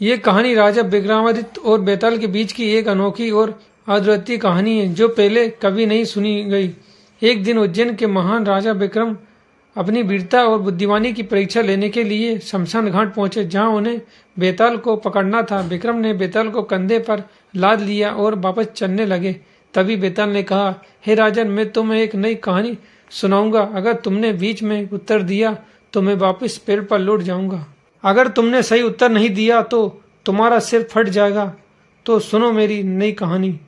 ये कहानी राजा विक्रमादित्य और बेताल के बीच की एक अनोखी और अद्वितीय कहानी है जो पहले कभी नहीं सुनी गई। एक दिन उज्जैन के महान राजा विक्रम अपनी वीरता और बुद्धिमानी की परीक्षा लेने के लिए शमशान घाट पहुंचे, जहां उन्हें बेताल को पकड़ना था। विक्रम ने बेताल को कंधे पर लाद लिया और वापस चलने लगे। तभी बेताल ने कहा, हे राजन, मैं तुम्हें एक नई कहानी सुनाऊंगा। अगर तुमने बीच में उत्तर दिया तो मैं वापस पेड़ पर लौट जाऊंगा। अगर तुमने सही उत्तर नहीं दिया तो तुम्हारा सिर फट जाएगा। तो सुनो मेरी नई कहानी।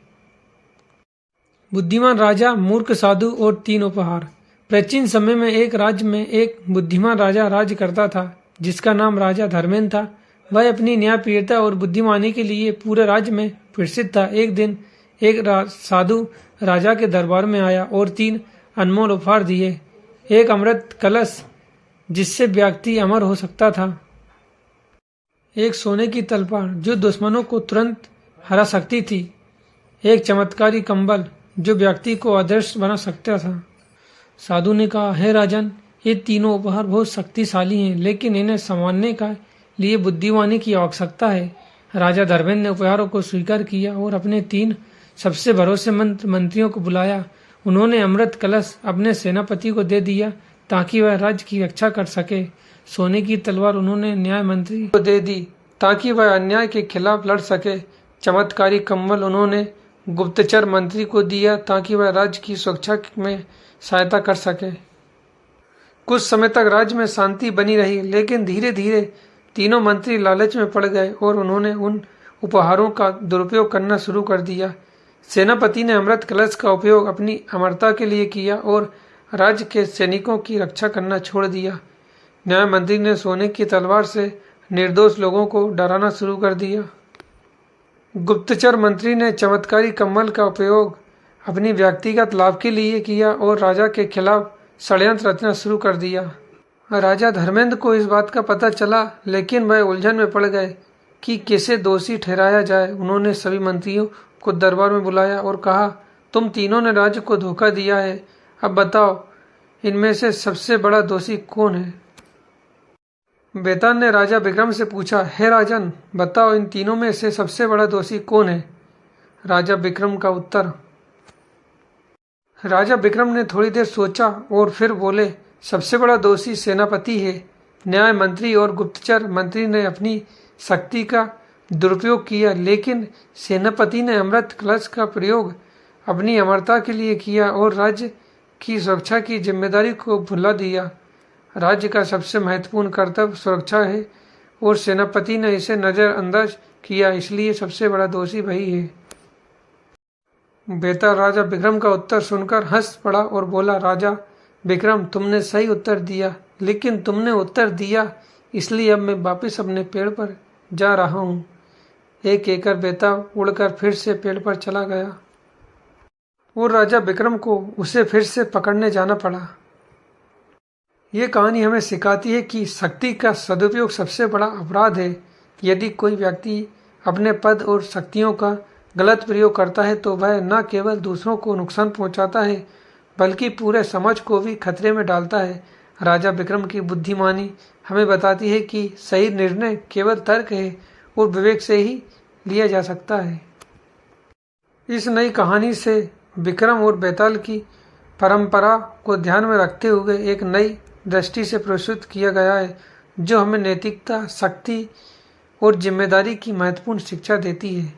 बुद्धिमान राजा, मूर्ख साधु और 3 उपहार। प्राचीन समय में एक राज्य में एक बुद्धिमान राजा राज करता था, जिसका नाम राजा धर्मेंद्र था। वह अपनी न्यायप्रियता और बुद्धिमानी के लिए पूरे राज्य में प्रसिद्ध था। एक दिन एक साधु राजा के दरबार में आया और 3 अनमोल उपहार दिए। एक अमृत कलश जिससे व्यक्ति अमर हो सकता था, एक सोने की तलवार जो दुश्मनों को तुरंत हरा सकती थी, एक चमत्कारी कंबल जो व्यक्ति को अदृश्य बना सकता था। साधु ने कहा, हे राजन, ये तीनों उपहार बहुत शक्तिशाली हैं, लेकिन इन्हें संभालने का लिए बुद्धिमानी की आवश्यकता है। राजा धर्मेंद्र ने उपहारों को स्वीकार किया और अपने 3 सबसे भरोसेमंद मंत्रियों को बुलाया। उन्होंने अमृत कलश अपने सेनापति को दे दिया ताकि वह राज्य की रक्षा कर सके। सोने की तलवार उन्होंने न्याय मंत्री को दे दी ताकि वह अन्याय के खिलाफ लड़ सके। चमत्कारी कंबल उन्होंने गुप्तचर मंत्री को दिया ताकि वह राज्य की सुरक्षा में सहायता कर सके। कुछ समय तक राज्य में शांति बनी रही, लेकिन धीरे धीरे तीनों मंत्री लालच में पड़ गए और उन्होंने उन उपहारों का दुरुपयोग करना शुरू कर दिया। सेनापति ने अमृत कलश का उपयोग अपनी अमरता के लिए किया और राज्य के सैनिकों की रक्षा करना छोड़ दिया। न्याय मंत्री ने सोने की तलवार से निर्दोष लोगों को डराना शुरू कर दिया। गुप्तचर मंत्री ने चमत्कारी कम्बल का उपयोग अपनी व्यक्तिगत लाभ के लिए किया और राजा के खिलाफ षड्यंत्र रचना शुरू कर दिया। राजा धर्मेंद्र को इस बात का पता चला, लेकिन वह उलझन में पड़ गए कि किसे दोषी ठहराया जाए। उन्होंने सभी मंत्रियों को दरबार में बुलाया और कहा, तुम तीनों ने राज्य को धोखा दिया है। अब बताओ, इनमें से सबसे बड़ा दोषी कौन है? बेताल ने राजा विक्रम से पूछा, हे राजन, बताओ, इन तीनों में से सबसे बड़ा दोषी कौन है? राजा विक्रम का उत्तर। राजा विक्रम ने थोड़ी देर सोचा और फिर बोले, सबसे बड़ा दोषी सेनापति है। न्याय मंत्री और गुप्तचर मंत्री ने अपनी शक्ति का दुरुपयोग किया, लेकिन सेनापति ने अमृत कलश का प्रयोग अपनी अमरता के लिए किया और राज्य की सुरक्षा की जिम्मेदारी को भुला दिया। राज्य का सबसे महत्वपूर्ण कर्तव्य सुरक्षा है और सेनापति ने इसे नजरअंदाज किया, इसलिए सबसे बड़ा दोषी वही है। बेताल राजा विक्रम का उत्तर सुनकर हंस पड़ा और बोला, राजा विक्रम, तुमने सही उत्तर दिया, लेकिन तुमने उत्तर दिया इसलिए अब मैं वापस अपने पेड़ पर जा रहा हूँ। एक कहकर बेताल उड़कर फिर से पेड़ पर चला गया और राजा विक्रम को उसे फिर से पकड़ने जाना पड़ा। ये कहानी हमें सिखाती है कि शक्ति का सदुपयोग सबसे बड़ा अपराध है। यदि कोई व्यक्ति अपने पद और शक्तियों का गलत प्रयोग करता है तो वह न केवल दूसरों को नुकसान पहुंचाता है, बल्कि पूरे समाज को भी खतरे में डालता है। राजा विक्रम की बुद्धिमानी हमें बताती है कि सही निर्णय केवल तर्क है और विवेक से ही लिया जा सकता है। इस नई कहानी से विक्रम और बेताल की परंपरा को ध्यान में रखते हुए एक नई दृष्टि से प्रस्तुत किया गया है, जो हमें नैतिकता, शक्ति और जिम्मेदारी की महत्वपूर्ण शिक्षा देती है।